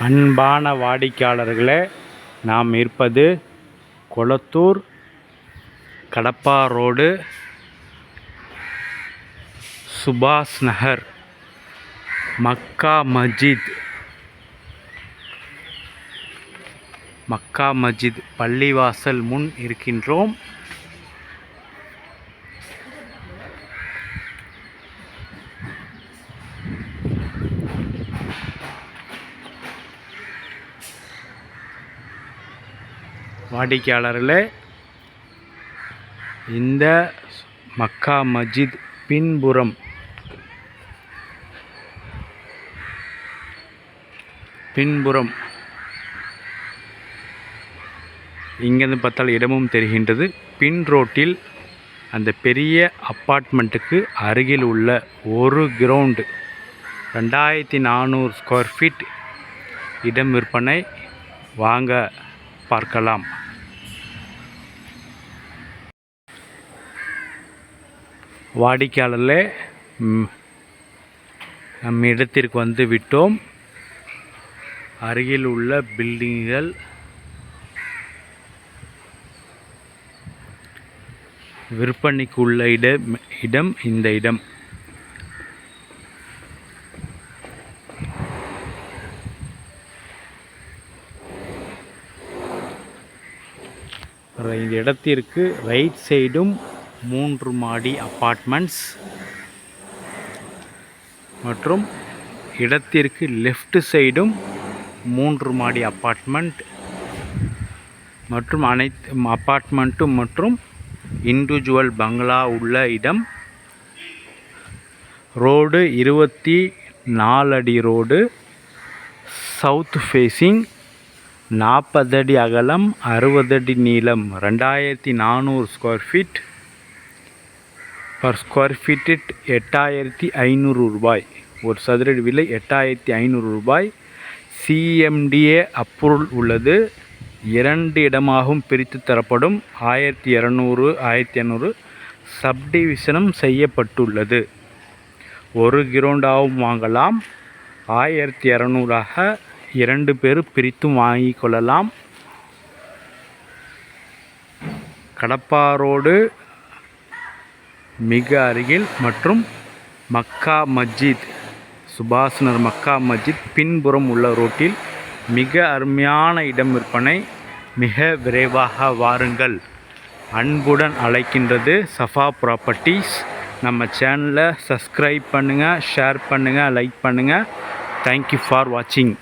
அன்பான வாடிக்கையாளர்களே, நாம் இருப்பது கொளத்தூர் கடப்பா ரோடு, சுபாஷ் நகர், மக்கா மஸ்ஜித் பள்ளிவாசல் முன் இருக்கின்றோம். வாடிக்கையாளர்களே, இந்த மக்கா மஸ்ஜித் பின்புறம் இங்கிருந்து பார்த்தால் இடமும் தெரிகின்றது. பின் ரோட்டில் அந்த பெரிய அப்பார்ட்மெண்ட்டுக்கு அருகில் உள்ள ஒரு கிரவுண்டு 2400 ஸ்கொயர் ஃபீட் இடம் விற்பனை. வாங்க பார்க்கலாம். வாடிக்கையாளர்களே, நம் இடத்திற்கு வந்து விட்டோம். அருகில் உள்ள பில்டிங்குகள், விற்பனைக்கு உள்ள இடம் இந்த இடம். இந்த இடத்திற்கு ரைட் சைடும் 3 மாடி அப்பார்ட்மெண்ட்ஸ் மற்றும் இடத்திற்கு லெஃப்ட் சைடும் 3 மாடி அப்பார்ட்மெண்ட் மற்றும் அனைத்து அப்பார்ட்மெண்ட்டும் மற்றும் இண்டிவிஜுவல் பங்களா உள்ள இடம். ரோடு 24 அடி ரோடு, சவுத் ஃபேஸிங், 40 அடி அகலம், 60 அடி நீளம், 2400 square feet. Per square feet 8500 ரூபாய். ஒரு சதுரடி விலை 8500 ரூபாய். சிஎம்டிஏ அப்ரூவல் உள்ளது. 2 இடமாகவும் பிரித்து தரப்படும். 1200 1500 சப்டிவிஷனும் செய்யப்பட்டுள்ளது. ஒரு கிரவுண்டாகவும் வாங்கலாம். 1200 2 பேர் பிரித்தும் வாங்கிக் கொள்ளலாம். கடப்பா ரோடு மிக அருகில் மற்றும் மக்கா மஸ்ஜித், சுபாஷ் நகர் மக்கா மஸ்ஜித் பின்புறம் உள்ள ரோட்டில் மிக அருமையான இடம் விற்பனை. மிக விரைவாக வாருங்கள். அன்புடன் அழைக்கின்றது சஃபா ப்ராப்பர்ட்டிஸ். நம்ம சேனலை சப்ஸ்கிரைப் பண்ணுங்கள், ஷேர் பண்ணுங்கள், லைக் பண்ணுங்கள். தேங்க்யூ ஃபார் வாட்சிங்.